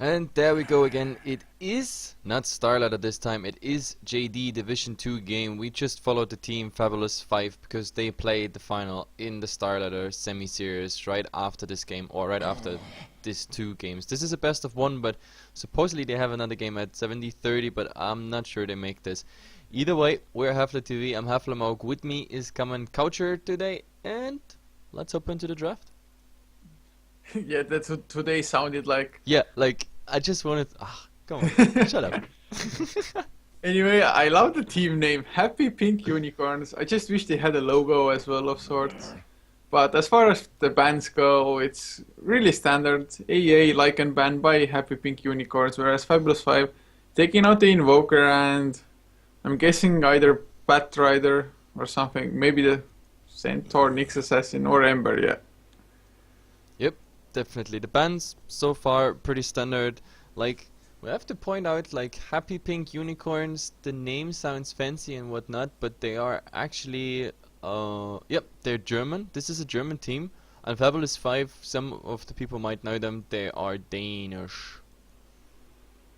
And there we go again. It is not Starlight at this time. It is JD Division 2 game. We just followed the team FAB5 because they played the final in the Starlighter semi-series right after this game, or right after these two games. This is a best of one, but supposedly they have another game at 70-30, but I'm not sure they make this. Either way, we're Heflatv. I'm Heflamog. With me is Common Coucher today, and let's hop into the draft. Yeah, that's what today sounded like. Yeah, like, I just wanted... come on, shut up. Anyway, I love the team name, Happy Pink Unicorns. I just wish they had a logo as well of sorts. But as far as the bands go, it's really standard. AA, Lycan banned by Happy Pink Unicorns, whereas FAB5 taking out the Invoker and I'm guessing either Bat Rider or something. Maybe the Centaur, Nyx Assassin or Ember, yeah. Yep, definitely. The bands so far pretty standard. Like, we have to point out, like, Happy Pink Unicorns, the name sounds fancy and whatnot, but they are actually, yep, they're German. This is a German team. And FAB5, some of the people might know them, they are Danish.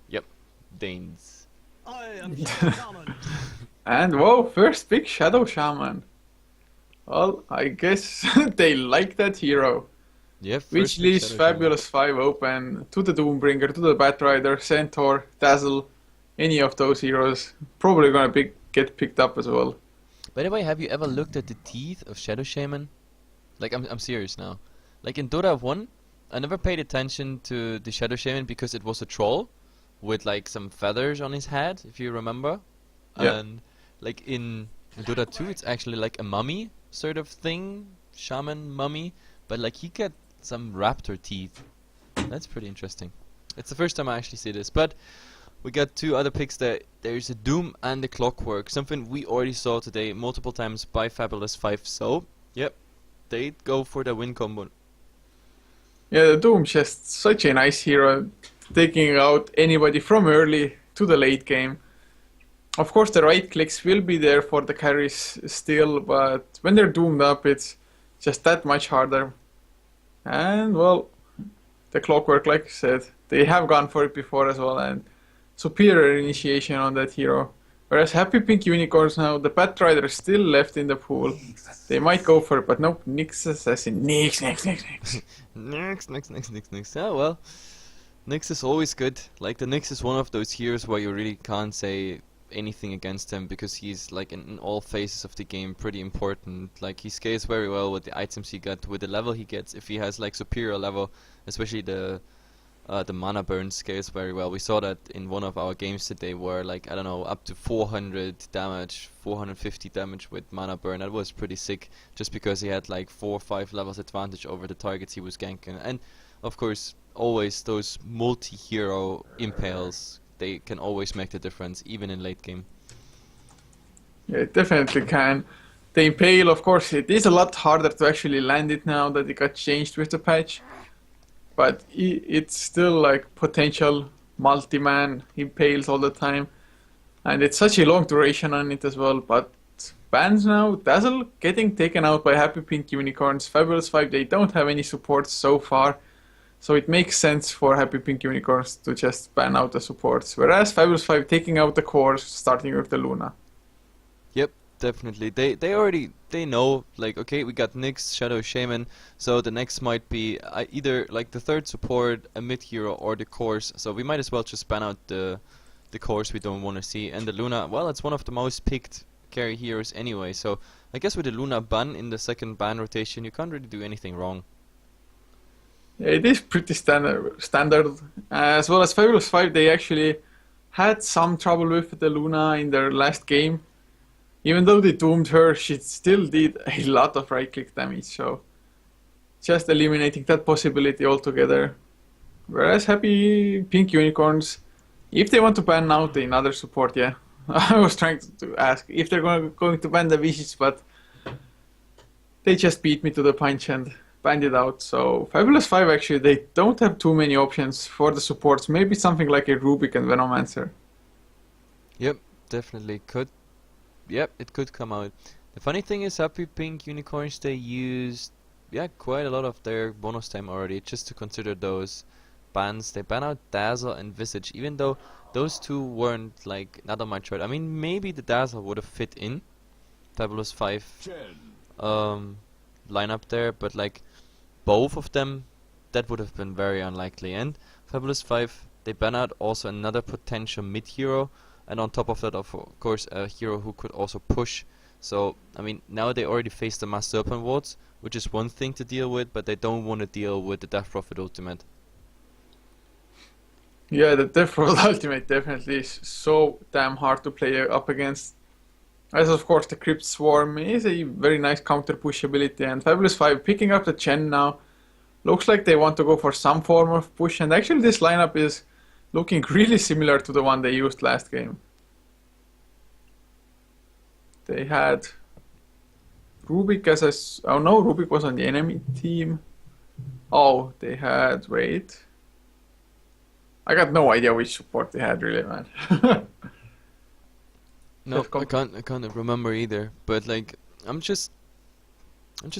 Yep, Danes. I am Shaman. And whoa, first pick Shadow Shaman. Well, I guess they like that hero. Yeah, Which leaves FAB5 open to the Doombringer, to the Batrider, Centaur, Dazzle, any of those heroes. Probably gonna get picked up as well. By the way, have you ever looked at the teeth of Shadow Shaman? Like, I'm serious now. Like in Dota 1, I never paid attention to the Shadow Shaman because it was a troll with like some feathers on his head, if you remember. Yeah. And like in Dota 2, it's actually like a mummy sort of thing, shaman mummy, but like he got some raptor teeth. That's pretty interesting. It's the first time I actually see this. But we got two other picks there. There's a Doom and the Clockwork, something we already saw today multiple times by FAB5. So, yep, they go for the win combo. Yeah, the Doom's just such a nice hero, taking out anybody from early to the late game. Of course, the right clicks will be there for the carries still, but when they're doomed up, it's just that much harder. And, well, the Clockwork, like I said, they have gone for it before as well, and superior initiation on that hero. Whereas Happy Pink Unicorns now, the Bat Rider is still left in the pool. They might go for it, but nope, Nyx Assassin. Nyx. Nyx. Oh, well, Nyx is always good. Like, the Nyx is one of those heroes where you really can't say anything against him because he's like in all phases of the game pretty important. Like, he scales very well with the items he got, with the level he gets. If he has like superior level, especially the mana burn scales very well. We saw that in one of our games today where, like, I don't know, up to 400 damage, 450 damage with mana burn. That was pretty sick, just because he had like 4 or 5 levels advantage over the targets he was ganking. And of course, always those multi-hero impales, they can always make the difference, even in late game. Yeah, it definitely can. The Impale, of course, it is a lot harder to actually land it now that it got changed with the patch. But it's still like potential multi-man Impales all the time. And it's such a long duration on it as well. But bans now, Dazzle getting taken out by Happy Pink Unicorns. FAB5, they don't have any support so far. So it makes sense for Happy Pink Unicorns to just ban out the supports. Whereas FAB5 taking out the cores, starting with the Luna. Yep, definitely. They know, like, okay, we got Nyx, Shadow Shaman, so the next might be either like the third support, a mid hero, or the cores. So we might as well just ban out the cores we don't want to see. And the Luna, well, it's one of the most picked carry heroes anyway. So I guess with the Luna ban in the second ban rotation, you can't really do anything wrong. It is pretty standard. As well as FAB5, they actually had some trouble with the Luna in their last game. Even though they doomed her, she still did a lot of right-click damage, so just eliminating that possibility altogether. Whereas Happy Pink Unicorns, if they want to ban out another support, yeah. I was trying to ask if they're going to ban the Vicious, but they just beat me to the punch and banned it out. So FAB5 actually, they don't have too many options for the supports. Maybe something like a Rubik and Venomancer. Yep, definitely could. Yep, it could come out. The funny thing is, Happy Pink Unicorns, they used quite a lot of their bonus time already, just to consider those bans. They ban out Dazzle and Visage, even though those two weren't like not on my chart. I mean, maybe the Dazzle would have fit in FAB5 lineup there, but like both of them, that would have been very unlikely. And FAB5, they ban out also another potential mid hero, and on top of that, of course, a hero who could also push. So, I mean, now they already face the Mass Serpent wards, which is one thing to deal with, but they don't want to deal with the Death Prophet ultimate. Yeah, the Death Prophet ultimate definitely is so damn hard to play up against. As of course the Crypt Swarm is a very nice counter push ability, and FAB5 picking up the Chen now. Looks like they want to go for some form of push, and actually this lineup is looking really similar to the one they used last game. They had Rubik as a... oh no, Rubik was on the enemy team. Oh, they had... wait. I got no idea which support they had really, man. No, I can't remember either. But like, I'm just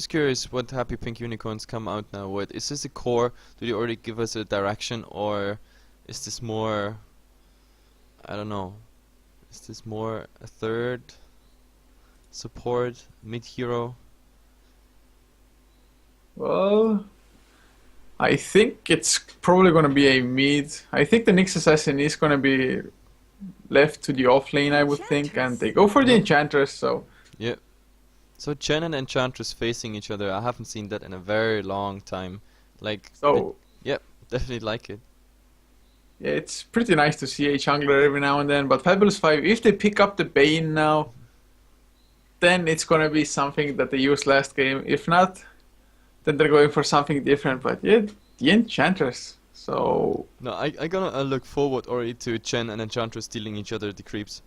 curious what Happy Pink Unicorns come out now with. Is this a core? Do they already give us a direction, or is this more? I don't know. Is this more a third support mid hero? Well, I think it's probably going to be a mid. I think the Nyx Assassin is going to be left to the off lane, I would think, and they go for the Enchantress, so... Yeah. So Chen and Enchantress facing each other, I haven't seen that in a very long time. Like, so... yeah, definitely like it. Yeah, it's pretty nice to see a jungler every now and then, but FAB5, if they pick up the Bane now, then it's going to be something that they used last game. If not, then they're going for something different, but yeah, the Enchantress. So no, I gonna look forward already to Chen and Enchantress stealing each other the creeps.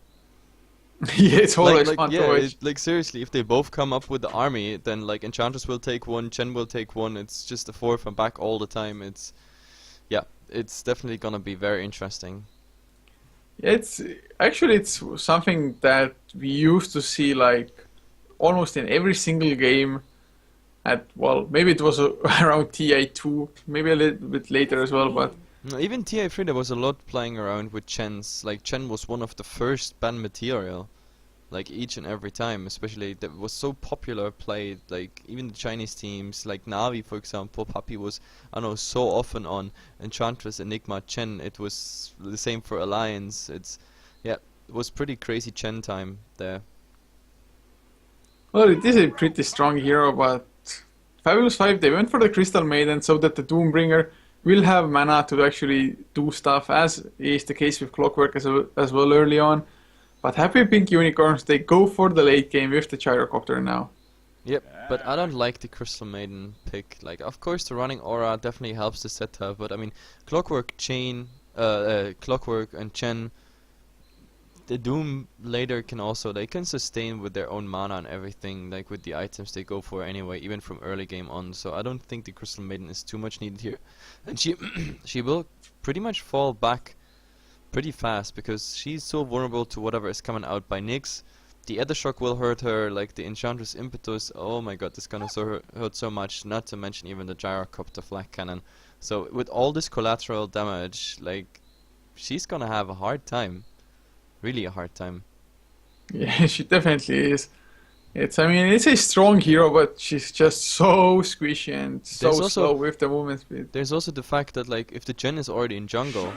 Yeah, it's always fun to watch. Like seriously, if they both come up with the army, then like Enchantress will take one, Chen will take one. It's just a forth and back all the time. It's it's definitely gonna be very interesting. Yeah, it's something that we used to see like almost in every single game. Well, maybe it was around TA2, maybe a little bit later as well, but... No, even TA3 there was a lot playing around with Chen's. Like, Chen was one of the first ban material. Like, each and every time, especially that was so popular played. Like, even the Chinese teams, like Navi for example, Puppy was, I don't know, so often on Enchantress, Enigma, Chen. It was the same for Alliance. It was pretty crazy Chen time there. Well, it is a pretty strong hero, but... FAB5, they went for the Crystal Maiden so that the Doombringer will have mana to actually do stuff, as is the case with Clockwork as well early on. But Happy Pink Unicorns, they go for the late game with the Gyrocopter now. Yep, but I don't like the Crystal Maiden pick. Like, of course the running aura definitely helps the setup, but I mean, Clockwork and Chen, the Doom later can also, they can sustain with their own mana and everything, like with the items they go for anyway, even from early game on. So I don't think the Crystal Maiden is too much needed here. And she she will pretty much fall back pretty fast, because she's so vulnerable to whatever is coming out by Nyx. The Ether Shock will hurt her, like the Enchantress Impetus, oh my god, this gonna hurt so much, not to mention even the Gyrocopter Flak Cannon. So with all this collateral damage, like, she's gonna have a hard time. Really a hard time. Yeah, she definitely is. It's a strong hero, but she's just so squishy and so slow with the movement speed. There's also the fact that, like, if the Chen is already in jungle,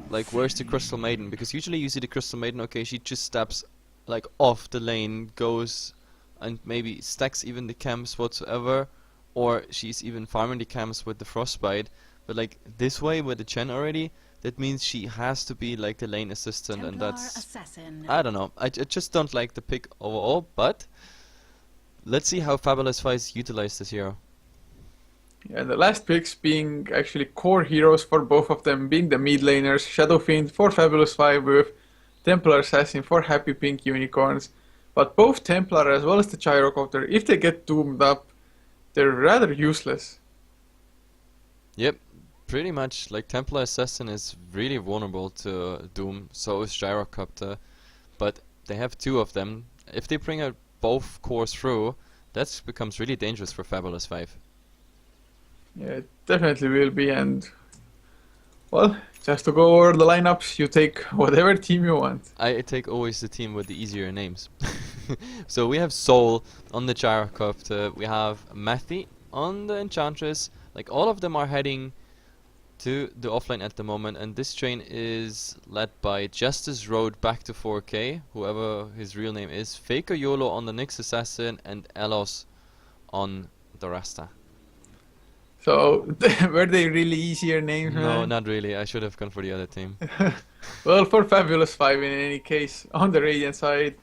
like, where's the Crystal Maiden? Because usually you see the Crystal Maiden, okay, she just steps, like, off the lane, goes and maybe stacks even the camps whatsoever, or she's even farming the camps with the Frostbite. But, like, this way with the Chen already, that means she has to be like the lane assistant, and that's... I don't know. I just don't like the pick overall, but let's see how FAB5 utilize this hero. Yeah, the last picks being actually core heroes for both of them, being the mid laners, Shadow Fiend for FAB5 with Templar Assassin for Happy Pink Unicorns. But both Templar as well as the Gyrocopter, if they get doomed up, they're rather useless. Yep. Pretty much, like, Templar Assassin is really vulnerable to Doom, so is Gyrocopter, but they have two of them. If they bring out both cores through, that becomes really dangerous for FAB5. Yeah, it definitely will be, and Well, just to go over the lineups, you take whatever team you want. I take always the team with the easier names. So we have Soul on the Gyrocopter, we have Matthew on the Enchantress, like all of them are heading to the offline at the moment, and this train is led by Justice Road back to 4K, whoever his real name is, Faker YOLO on the Nyx Assassin, and Elos on the Rasta. So, were they really easier names, No, man? not really, I should have gone for the other team. Well, for Fabulous 5 in any case, on the Radiant side,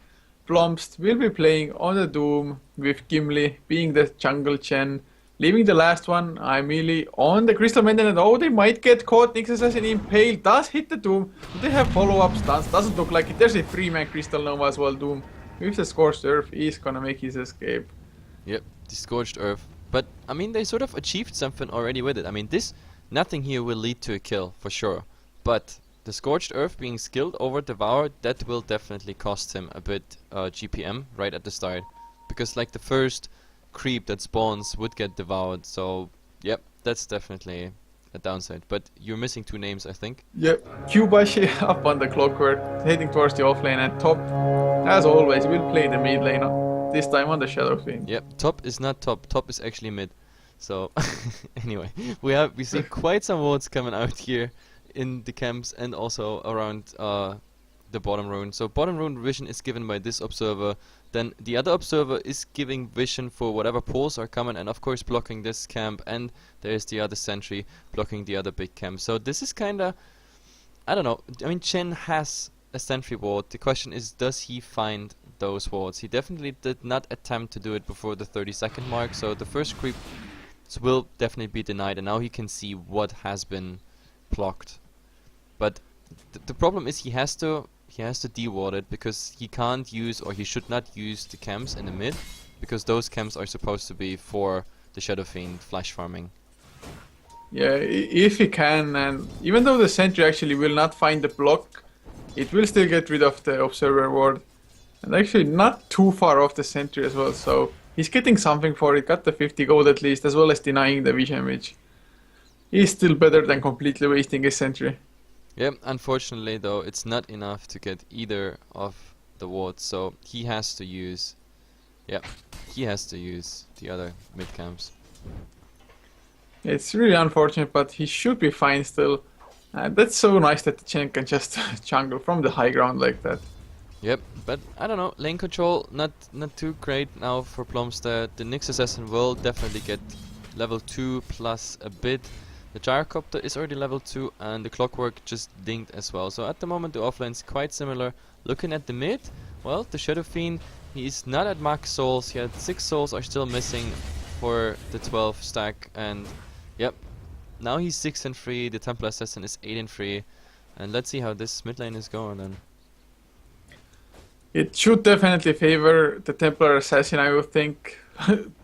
Plumpst will be playing on the Doom with Gimli being the jungle Chen. Leaving the last one, Emily on the Crystal Maiden, and oh, they might get caught. Nyx Assassin Impale does hit the Doom. They have follow-up stuns, doesn't look like it. There's a 3-man Crystal Nova as well, Doom. With the Scorched Earth, he's gonna make his escape. Yep, the Scorched Earth. But, I mean, they sort of achieved something already with it. I mean, nothing here will lead to a kill, for sure. But the Scorched Earth being skilled over Devour, that will definitely cost him a bit GPM right at the start. Because, like, the first creep that spawns would get devoured, so, yep, that's definitely a downside. But you're missing 2 names, I think. Yep, Cubashi up on the Clockwork, heading towards the offlane, and Top, as always, will play the mid lane, this time on the Shadow Fiend. Yep, top is not top. Top is actually mid. So anyway, we see quite some votes coming out here in the camps and also around the bottom rune. So bottom rune vision is given by this observer. Then the other observer is giving vision for whatever pulls are coming, and of course blocking this camp. And there's the other sentry blocking the other big camp. So this is kinda, I don't know. I mean, Chen has a sentry ward. The question is, does he find those wards? He definitely did not attempt to do it before the 30-second mark, so the first creep will definitely be denied, and now he can see what has been blocked. But the problem is he has to deward it, because he can't use, or he should not use, the camps in the mid, because those camps are supposed to be for the Shadow Fiend flash farming. Yeah, if he can, and even though the sentry actually will not find the block, it will still get rid of the observer ward. And actually not too far off the sentry as well, so he's getting something for it, got the 50 gold at least, as well as denying the vision, which is still better than completely wasting his sentry. Yep, unfortunately though, it's not enough to get either of the wards, so he has to use, the other mid camps. It's really unfortunate, but he should be fine still. That's so nice that the Chen can just jungle from the high ground like that. Yep, but I don't know, lane control not too great now for Plumstead. The Nyx Assassin will definitely get level 2 plus a bit. The Gyrocopter is already level 2, and the Clockwork just dinged as well. So at the moment the offlane is quite similar. Looking at the mid, well, the Shadow Fiend, he is not at max souls. He had 6 souls are still missing for the 12 stack, and yep, now he's 6 and 3. The Templar Assassin is 8 and 3, and let's see how this mid lane is going then. It should definitely favor the Templar Assassin, I would think,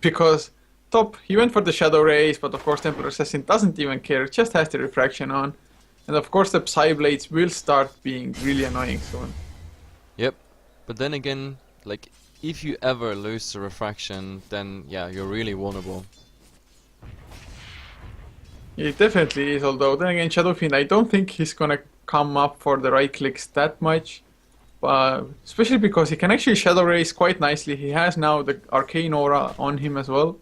because Top, he went for the Shadow Rays, but of course Templar Assassin doesn't even care, just has the refraction on. And of course the Psy Blades will start being really annoying soon. Yep, but then again, like, if you ever lose the refraction, then yeah, you're really vulnerable. It definitely is, although then again Shadow Fiend, I don't think he's gonna come up for the right clicks that much. Especially because he can actually Shadow Race quite nicely. He has now the Arcane Aura on him as well.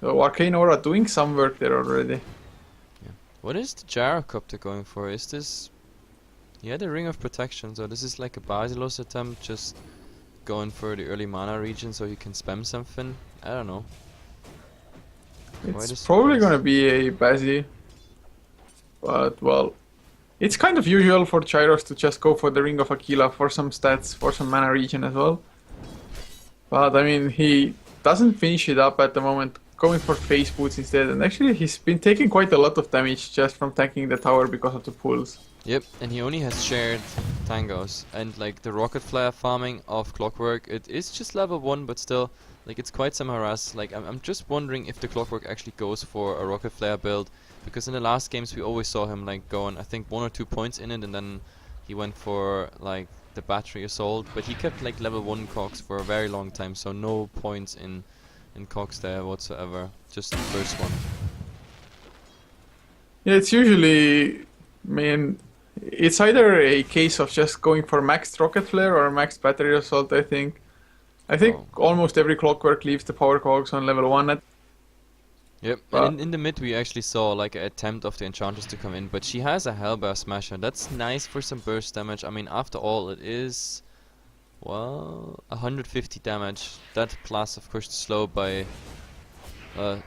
So Arcane Aura doing some work there already. Yeah. What is the Gyrocopter going for? Is this... Yeah, the Ring of Protection, so this is like a Basilos attempt, just going for the early mana region so you can spam something? I don't know. It's probably gonna be a Basi. But well, it's kind of usual for Gyros to just go for the Ring of Aquila for some stats, for some mana region as well. But I mean, he doesn't finish it up at the moment, going for Face Boots instead. And actually, he's been taking quite a lot of damage just from tanking the tower because of the pulls. Yep, and he only has shared tangos. And like the Rocket Flare farming of Clockwork, it is just level 1, but still, like, it's quite some harass. Like, I'm just wondering if the Clockwork actually goes for a Rocket Flare build. Because in the last games we always saw him like going, I think, 1 or 2 points in it, and then he went for like the Battery Assault. But he kept like level 1 cogs for a very long time, so no points in cogs there whatsoever. Just the first one. Yeah, it's usually, it's either a case of just going for maxed rocket flare or maxed battery assault, I think. I think Oh. almost every Clockwork leaves the power cogs on level 1 at. Yep, But- and in the mid we actually saw like an attempt of the Enchantress to come in, but she has a Hellbar Smasher. That's nice for some burst damage. I mean, after all, it is, well, 150 damage. That plus, of course, the slow by,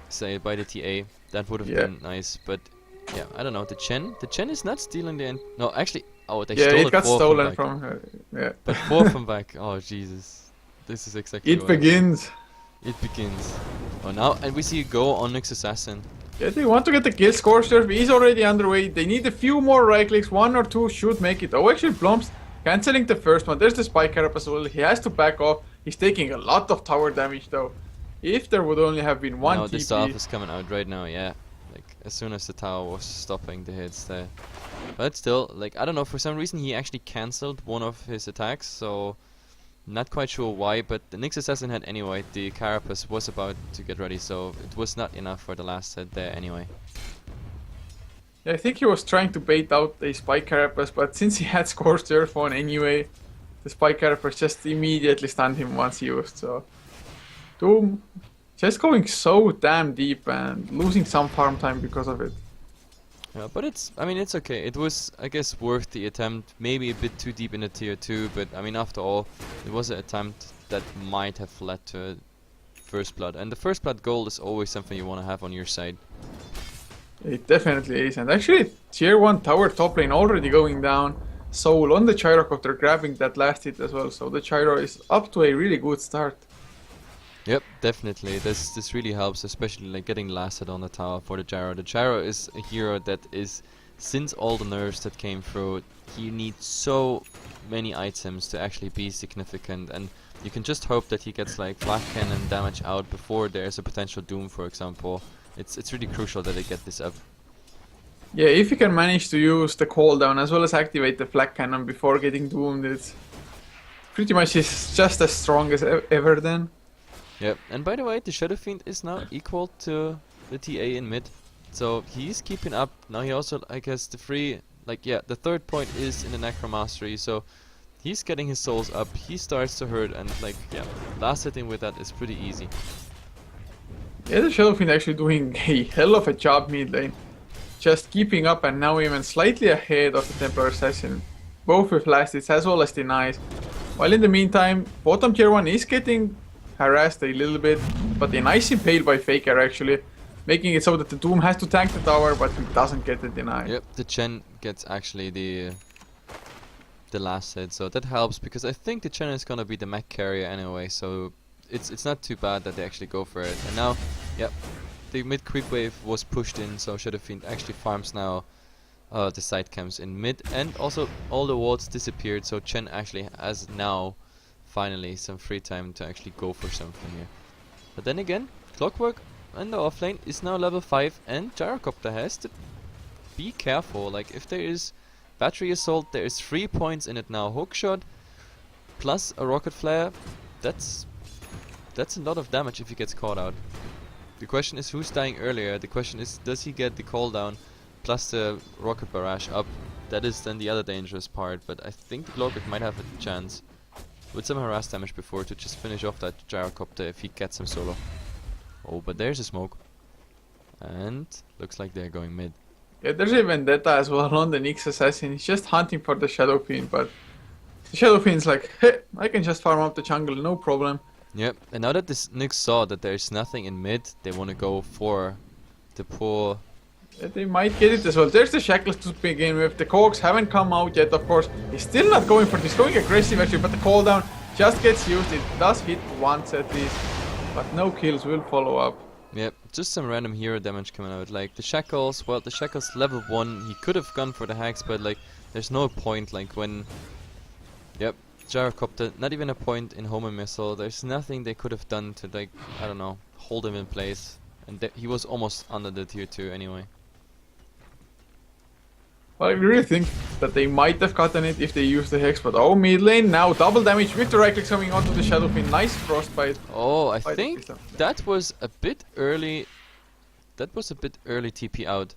say, by the TA. That would have Yeah. been nice, but yeah, I don't know. The Chen is not stealing the end. No, actually, oh, they Yeah, stole it got four stolen back. from her. Yeah. But 4 from back. Oh, Jesus. This is exactly It what I thought. begins. It begins. Oh, now, and we see a go on Nyx Assassin. Yeah, they want to get the kill score. Surf is already underway. They need a few more right clicks. 1 or 2 should make it. Oh, actually, Blumps cancelling the first one. There's the Spike Carap as well. He has to back off. He's taking a lot of tower damage though. If there would only have been one Now the TP. staff is coming out right now, yeah. Like, as soon as the tower was stopping the hits there. But still, like, I don't know, for some reason he actually cancelled one of his attacks, so not quite sure why, but the Nyx Assassin had anyway, the Carapace was about to get ready, so it was not enough for the last hit there anyway. Yeah, I think he was trying to bait out a Spike Carapace, but since he had Scorched Earth on anyway, the Spike Carapace just immediately stunned him once used, so... Doom just going so damn deep and losing some farm time because of it. Yeah, but it's, I mean, it's okay. It was, I guess, worth the attempt. Maybe a bit too deep in the tier 2, but I mean, after all, it was an attempt that might have led to first blood. And the first blood gold is always something you want to have on your side. It definitely is, and actually tier 1 tower top lane already going down. Soul on the Gyrocopter grabbing that last hit as well, so the Gyro is up to a really good start. Yep, definitely. This really helps, especially like getting last hit on the tower for the Gyro. The Gyro is a hero that is, since all the nerfs that came through, he needs so many items to actually be significant, and you can just hope that he gets like flash cannon damage out before there's a potential doom, for example. It's really crucial that they get this up. Yeah, if you can manage to use the cooldown as well as activate the flak cannon before getting doomed, it's pretty much is just as strong as ever then. Yep, and by the way, the Shadow Fiend is now equal to the TA in mid, so he's keeping up. Now he also, I guess, the third point is in the Necromastery, so he's getting his souls up, he starts to hurt, and like, yeah, last hitting with that is pretty easy. Yeah, the Shadow Fiend actually doing a hell of a job mid lane. Just keeping up and now even slightly ahead of the Templar Assassin. Both with last hits as well as denies. While in the meantime, bottom tier 1 is getting harassed a little bit, but a nice impale by Faker actually, making it so that the Doom has to tank the tower, but he doesn't get the deny. Yep, the Chen gets actually the last hit, so that helps, because I think the Chen is gonna be the mech carrier anyway, so it's not too bad that they actually go for it. And now, yep, the mid creep wave was pushed in, so Shadow Fiend actually farms now the side camps in mid, and also all the wards disappeared, so Chen actually has now finally some free time to actually go for something here. But then again, Clockwork in the offlane is now level 5, and Gyrocopter has to be careful. Like, if there is battery assault, there is 3 points in it now. Hookshot plus a rocket flare, that's a lot of damage if he gets caught out. The question is who's dying earlier. The question is, does he get the call down plus the rocket barrage up? That is then the other dangerous part, but I think the Clockwork might have a chance with some harass damage before to just finish off that Gyrocopter if he gets him solo. Oh, but there's a smoke. And looks like they're going mid. Yeah, there's a Vendetta as well on the Nyx Assassin. He's just hunting for the Shadow Fiend, but the Shadow Fiend's like, hey, I can just farm up the jungle, no problem. Yep, and now that this Nyx saw that there's nothing in mid, they want to go for the poor... Yeah, they might get it as well. There's the Shackles to begin with. The Cogs haven't come out yet, of course. He's still not going for this. Going aggressive actually, but the cooldown just gets used. It does hit once at least, but no kills will follow up. Yep, just some random hero damage coming out. Like the Shackles, well, the Shackles level 1, he could have gone for the hacks, but like, there's no point, like when... Yep, Gyrocopter, not even a point in Homer Missile. There's nothing they could have done to, like, I don't know, hold him in place. And he was almost under the tier 2 anyway. Well, I really think that they might have gotten it if they used the Hex, but oh, mid lane now, double damage with the right click coming onto the Shadow Fiend. Nice frostbite. Oh, I by the think system. that was a bit early. That was a bit early TP out.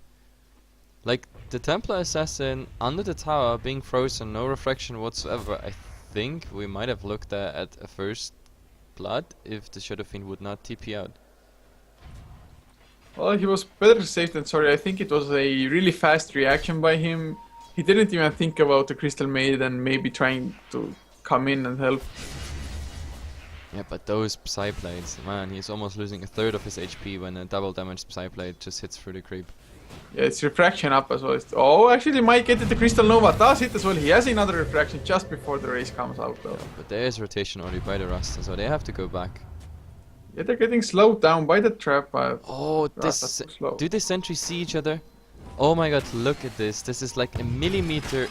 Like, the Templar Assassin under the tower being frozen, no refraction whatsoever. I think we might have looked at a first blood if the Shadow Fiend would not TP out. Well, he was better safe than sorry. I think it was a really fast reaction by him. He didn't even think about the Crystal Maiden maybe trying to come in and help. Yeah, but those Psy Blades, man, he's almost losing a third of his HP when a double damage Psy Blade just hits through the creep. Yeah, it's refraction up as well. Oh, actually, might get it. The Crystal Nova does hit as well. He has another refraction just before the race comes out, though. Yeah, but there is rotation already by the Rasta, so they have to go back. Yeah, they're getting slowed down by the trap. Oh, Rasta's this. too slow. Do the sentries see each other? Oh my god, look at this. This is like a millimeter.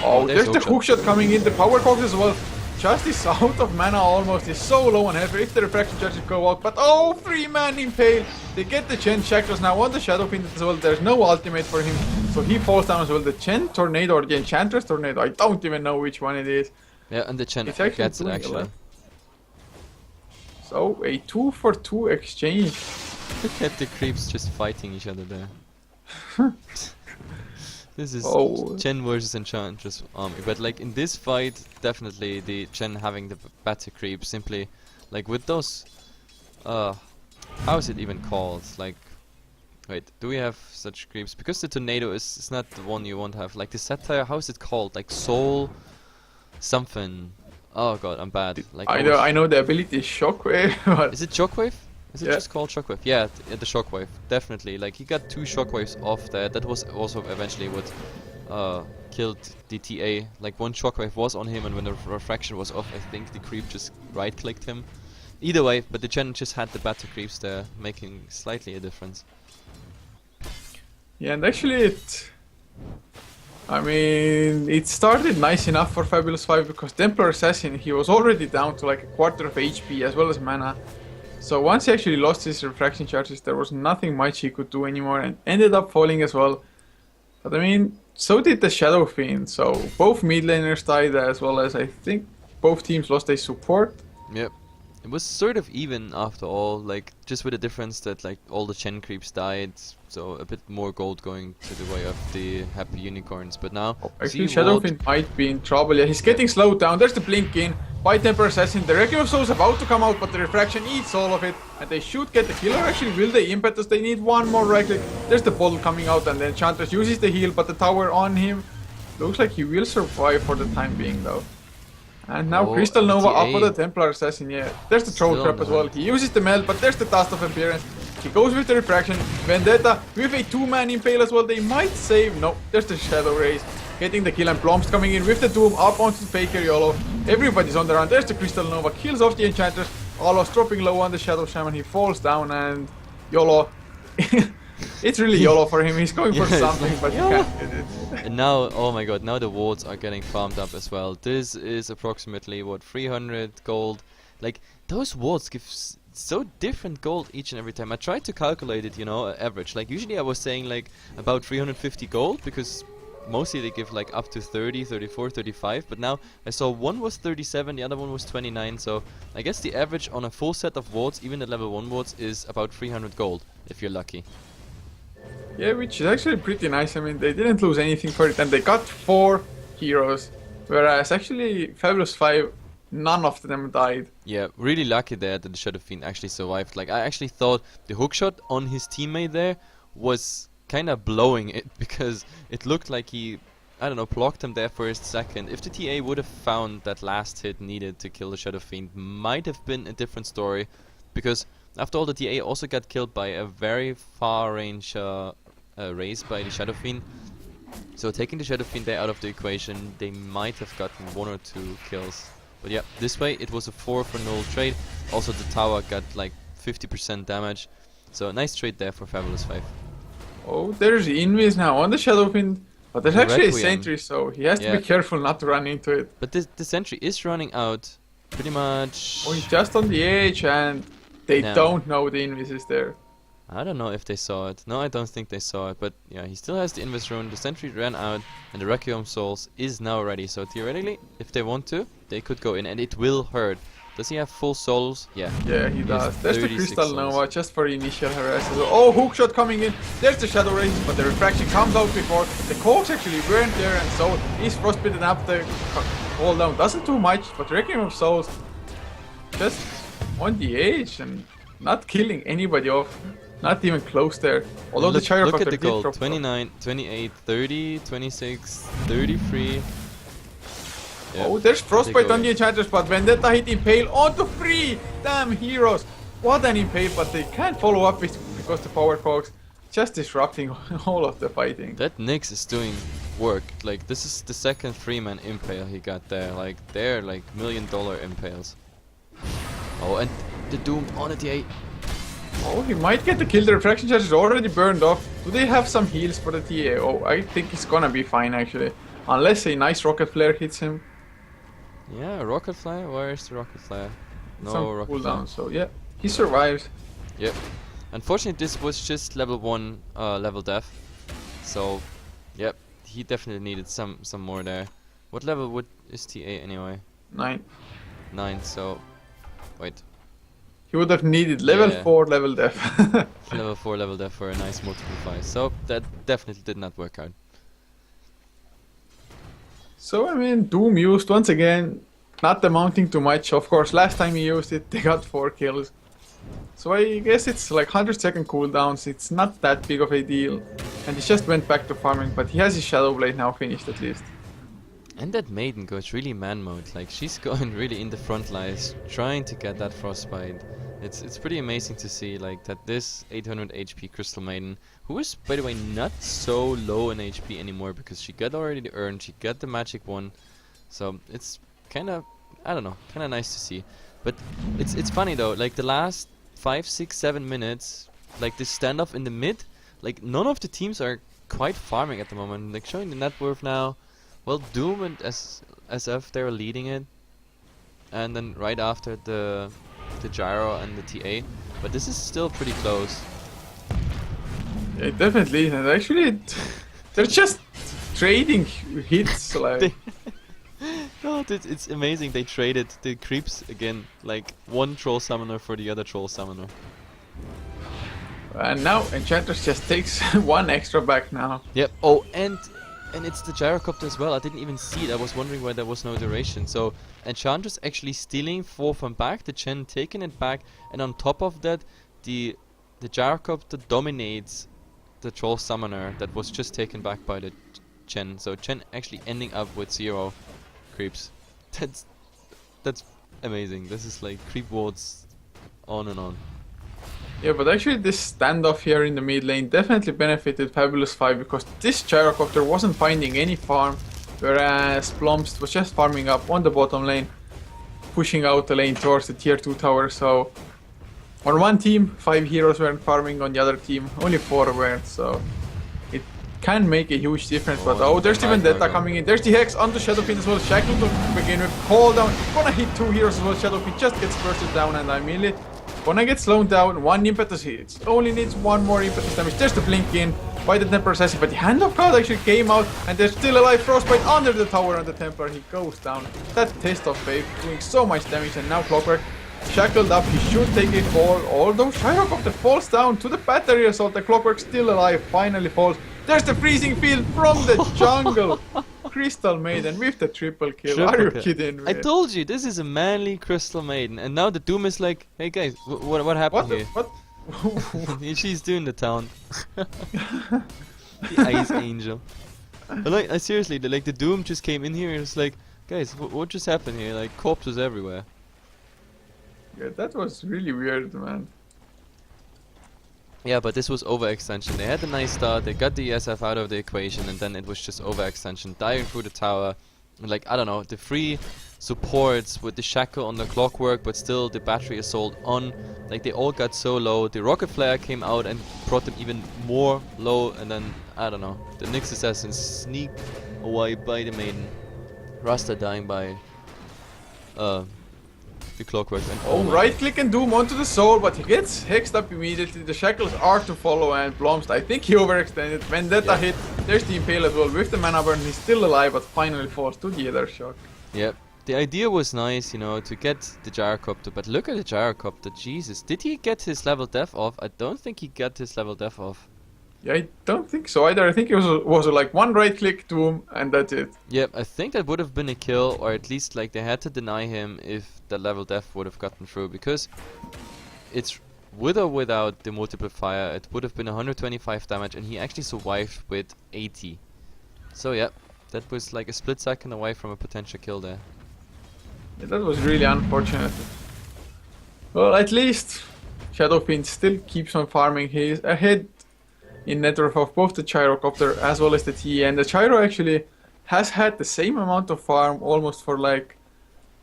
Oh, there's the hookshot. hookshot coming in. The power cogs as well. Just is out of mana almost. He's so low on health if the refraction charges go out. But oh, 3-man impale. They get the Chen Chakras now on the Shadow Fiend as well. There's no ultimate for him. So he falls down as well. The Chen Tornado or the Enchantress Tornado. I don't even know which one it is. Yeah, and the Chen It's actually gets it doing a actually. lot. So a 2-for-2 exchange. Look at the creeps just fighting each other there. This is Chen versus Enchantress army, but like in this fight, definitely the Chen having the better creep. Simply, like with those, how is it even called? Like, wait, do we have such creeps? Because the Tornado is not the one you want to have. Like the Satire, how is it called? Like Soul, something. Oh god, I'm bad. Like I know the ability is Shockwave. But is it Shockwave? Is it Yeah. just called Shockwave? Yeah, the Shockwave, definitely. Like he got 2 Shockwaves off there. That was also eventually what killed the TA. Like one Shockwave was on him, and when the refraction was off, I think the creep just right-clicked him. Either way, but the Chen just had the better creeps there, making slightly a difference. yeah, and actually it started nice enough for Fabulous 5 because Templar Assassin, he was already down to like a quarter of HP as well as mana. So once he actually lost his refraction charges, there was nothing much he could do anymore and ended up falling as well. But I mean, so did the Shadow Fiend, so both mid laners died as well as I think both teams lost a support. Yep. It was sort of even after all, like just with the difference that like all the Chen creeps died, so a bit more gold going to the way of the happy unicorns. But now, Actually, Shadow Fiend might be in trouble. Yeah, he's getting slowed down. There's the blink in by Templar Assassin. The Requiem of Soul is about to come out, but the refraction eats all of it, and they should get the kill. Or actually, will they impetus? They need one more right click. There's the bottle coming out, and then Enchantress uses the heal, but the tower on him looks like he will survive for the time being, though. And now Oh, Crystal Nova up ETA. for the Templar Assassin, yeah. There's the Troll Still Trap on as the well. hunt. He uses the melt, but there's the Dust of Appearance. He goes with the Refraction. Vendetta with a 2-man impale as well. They might save. No, there's the Shadow Rays. Getting the kill and Plumps coming in with the Doom up onto the Faker YOLO. Everybody's on the run. There's the Crystal Nova. Kills off the Enchantress. Alos dropping low on the Shadow Shaman. He falls down and YOLO. It's really YOLO for him. He's going for Yeah, it's something, like, but he YOLO. can't get it. And now, oh my god, now the wards are getting farmed up as well. This is approximately, what, 300 gold. Like, those wards give so different gold each and every time. I tried to calculate it, you know, average. Like, usually I was saying, like, about 350 gold, because mostly they give, like, up to 30, 34, 35. But now I saw one was 37, the other one was 29. So I guess the average on a full set of wards, even the level 1 wards, is about 300 gold, if you're lucky. Yeah, which is actually pretty nice. I mean, they didn't lose anything for it, and they got 4 heroes, whereas actually Fabulous 5, none of them died. Yeah, really lucky there that the Shadow Fiend actually survived. Like, I actually thought the hookshot on his teammate there was kind of blowing it, because it looked like he, I don't know, blocked him there for a second. If the TA would have found that last hit needed to kill the Shadow Fiend, might have been a different story, because after all, the TA also got killed by a very far range race by the Shadow Fiend. So taking the Shadow Fiend there out of the equation, they might have gotten 1 or 2 kills. But yeah, this way it was a 4-for-0 trade. Also the tower got like 50% damage. So a nice trade there for Fabulous 5. Oh, there's Invis now on the Shadow Fiend, but there's The actually a Requiem. sentry, so he has to Yeah. be careful not to run into it. But the sentry is running out pretty much. Oh, he's just on the edge, and they No. don't know the Invis is there. I don't know if they saw it. No, I don't think they saw it. But yeah, he still has the Invis rune. The sentry ran out, and the Requiem Souls is now ready. So theoretically, if they want to, they could go in, and it will hurt. Does he have full souls? Yeah. Yeah, he does. has There's the 36 Crystal souls. Nova just for initial harassment. Oh, hookshot coming in. There's the Shadow Race, but the refraction comes out before. The Cogs actually weren't there, and so he's frostbitten up the cooldown. Doesn't do much, but Requiem of Souls just on the edge and not killing anybody off. Not even close there. Although the Look Gyrocopter at the did gold. drop 29, 28, 30, 26, 33. Yeah. Oh, there's Frostbite go, on the yeah. Enchantress, but Vendetta hit Impale onto 3! Damn heroes! What an Impale, but they can't follow up with because the Power Cogs just disrupting all of the fighting. That Nyx is doing work. Like, this is the second 3-man impale he got there. Like, they're like $1 million impales. Oh, and the Doom on a TA. Oh, he might get the kill. The refraction charge is already burned off. Do they have some heals for the TA? Oh, I think he's gonna be fine actually. Unless a nice rocket flare hits him. Yeah, rocket flare. Where's the rocket flare? No Some rocket flare. cooldown, so yeah. He survives. Yep. Unfortunately, this was just level 1 level death. So, yep, he definitely needed some more there. What level is TA anyway? 9. 9. So, wait. He would have needed level Yeah. 4 level death. Level 4 level death for a nice multiple fight. So that definitely did not work out. So I mean, Doom used once again, not amounting to much. Of course, last time he used it, they got 4 kills. So I guess it's like 100-second cooldowns. It's not that big of a deal, and he just went back to farming. But he has his Shadow Blade now finished at least. And that maiden goes really man mode. Like, she's going really in the front lines, trying to get that frostbite. It's pretty amazing to see like that this 800 HP Crystal Maiden, who is by the way not so low in HP anymore because she got already the urn, she got the magic one, so it's kind of, I don't know, kind of nice to see. But it's funny though, like the last 5, 6, 7 minutes, like this standoff in the mid, like none of the teams are quite farming at the moment. Like showing the net worth now. Well, Doom and SF they're leading it, and then right after the Gyro and the TA, but this is still pretty close. Yeah, definitely. And actually, they're just trading hits. Like No, it's amazing. They traded the creeps again, like one troll summoner for the other troll summoner. and now Enchantress just takes 1 extra back now. Yep. Oh, and it's the Gyrocopter as well. I didn't even see it. I was wondering why there was no duration. So Enchantress actually stealing 4 from back, the Chen taking it back, and on top of that, the Gyrocopter dominates the troll summoner that was just taken back by the Chen. So Chen actually ending up with 0 creeps. That's amazing. This is like creep wards on and on. Yeah, but actually this standoff here in the mid lane definitely benefited FAB5 because this Gyrocopter wasn't finding any farm, whereas Blomst was just farming up on the bottom lane, pushing out the lane towards the tier 2 tower. So on one team, 5 heroes weren't farming, on the other team, only 4 weren't, so it can make a huge difference. But oh, there's even Vendetta coming in. There's the Hex onto Shadowpin as well. Shackle to begin with. Call down. Gonna hit 2 heroes as well. Shadowpin just gets bursted down, and immediately gonna get slowed down. 1 impetus hits. Only needs 1 more impetus damage. There's the blink in by the Templar Assassin, but the Hand of God actually came out, and there's still alive Frostbite under the tower on the Templar. He goes down. That Test of Faith doing so much damage, and now Clockwork shackled up. He should take a fall, although Gyrocopter falls down to the battery assault. The Clockwork still alive, finally falls. There's the freezing field from the jungle. Crystal Maiden with the triple kill. Are you kidding me? I told you, this is a manly Crystal Maiden, and now the Doom is like, hey guys, what happened here? What? She's doing the town. The Ice Angel. But like, seriously, the Doom just came in here and it's like, guys, what just happened here? Like, corpses everywhere. Yeah, that was really weird, man. Yeah, but this was overextension. They had a nice start, they got the SF out of the equation, and then it was just overextension, diving through the tower. And like, I don't know, the 3 supports with the shackle on the Clockwork, but still the battery assault on. Like, they all got so low. The rocket flare came out and brought them even more low, and then, I don't know, the Nyx Assassin sneaked away by the maiden. Rasta dying by the Clockwork. And Oh, right click and Doom onto the soul, but he gets hexed up immediately. The shackles are to follow, and Blomst, I think he overextended. Vendetta hit. There's the Impale as well with the mana burn. He's still alive, but finally falls to the other shock. Yep. The idea was nice, you know, to get the gyrocopter, but look at the gyrocopter, Jesus. Did he get his level death off? I don't think he got his level death off. Yeah, I don't think so either. I think it was like one right click doom and that's it. Yep, I think that would have been a kill, or at least like they had to deny him if the level death would have gotten through, because it's with or without the multiplier, it would have been 125 damage, and he actually survived with 80. So yeah, that was like a split second away from a potential kill there. Yeah, that was really unfortunate. Well, at least Shadowfiend still keeps on farming. He is ahead in net worth of both the gyrocopter as well as the TE, and the gyro actually has had the same amount of farm almost for like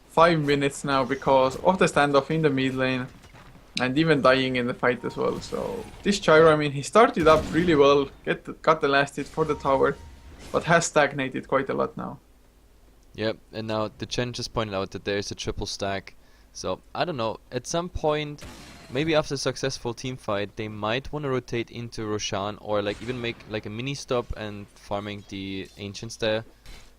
5 minutes now because of the standoff in the mid lane and even dying in the fight as well. So this gyro, I mean, he started up really well, got the last hit for the tower, but has stagnated quite a lot now. Yep, and now the Chen just pointed out that there is a triple stack. So I don't know, at some point, maybe after a successful team fight, they might want to rotate into Roshan, or like even make like a mini stop and farming the ancients there,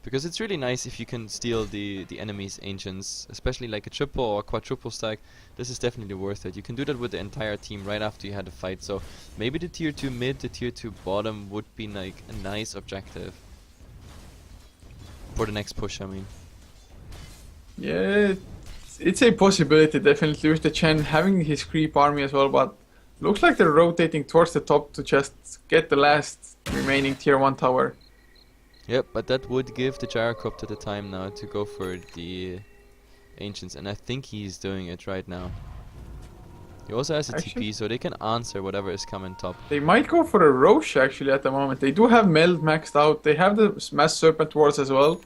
because it's really nice if you can steal the enemy's ancients, especially like a triple or quadruple stack. This is definitely worth it. You can do that with the entire team right after you had a fight. So maybe the tier 2 mid, the tier 2 bottom would be like a nice objective for the next push, I mean. Yeah, it's a possibility definitely with the Chen having his creep army as well, but looks like they're rotating towards the top to just get the last remaining tier 1 tower. Yep, but that would give the gyrocopter the time now to go for the ancients, and I think he's doing it right now. He also has a Actually, TP, so they can answer whatever is coming top. they might go for a Roche actually at the moment. They do have Meld maxed out, they have the Mass Serpent Wards as well.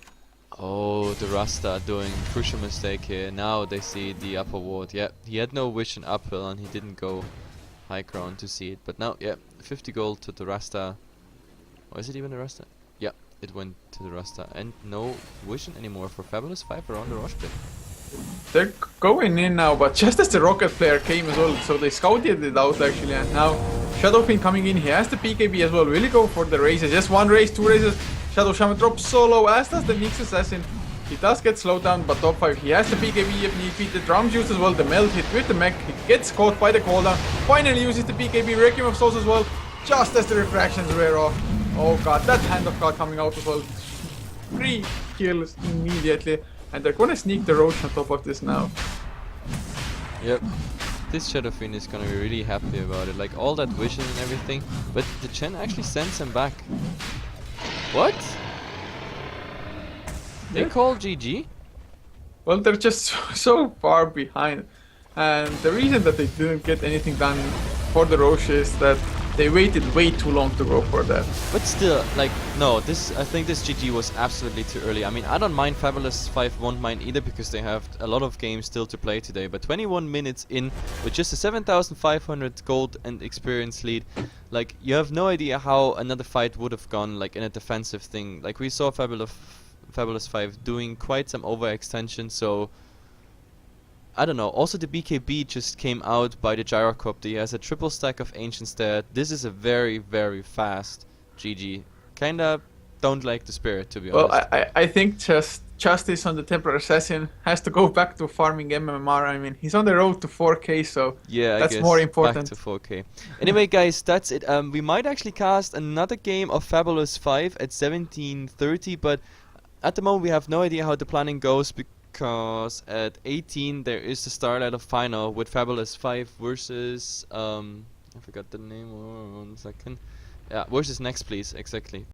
Oh, the Rasta doing crucial mistake here. Now they see the upper ward. Yeah, he had no vision uphill and he didn't go high ground to see it. But now, yeah, 50 gold to the Rasta. Or is it even the Rasta? Yeah, it went to the Rasta. And no vision anymore for FAB5 around the Roche pit. They're going in now, but just as the Rocket player came as well, so they scouted it out actually, and now Shadowfiend coming in, he has the PKB as well. Will he go for the races? Just one race, two races. Shadow Shaman drops solo, as does the Nyx Assassin. He does get slowed down, but top 5, he has the PKB if need be. The drum juice as well, the melt hit with the mech. He gets caught by the cooldown. Finally uses the PKB, Requiem of Souls as well, just as the refractions wear off. Oh god, that Hand of God coming out as well. 3 kills immediately. And they're gonna sneak the Roach on top of this now. Yep. This Shadowfiend is gonna be really happy about it. Like all that vision and everything. But the Chen actually sends him back. What? They Yeah. call GG? Well, they're just so far behind. And the reason that they didn't get anything done for the Roche is that they waited way too long to go for that. But still, like, no, I think this GG was absolutely too early. I mean, I don't mind FAB5 won't mind either because they have a lot of games still to play today. But 21 minutes in with just a 7,500 gold and experience lead, like, you have no idea how another fight would have gone, like, in a defensive thing. Like, we saw FAB5 doing quite some overextension, so I don't know. Also, the BKB just came out by the gyrocopter. He has a triple stack of ancients there. This is a very, very fast GG. Kinda don't like the spirit, to be Well, honest. I think just Justice on the Templar Assassin has to go back to farming MMR. I mean, he's on the road to 4K, so Yeah, I that's guess more important. back to 4K. Anyway, guys, that's it. We might actually cast another game of FAB5 at 17:30, but at the moment we have no idea how the planning goes because at 18 there is the Starlight of final with FAB5 versus I forgot the name. 1 second. Yeah, versus Next Please, exactly.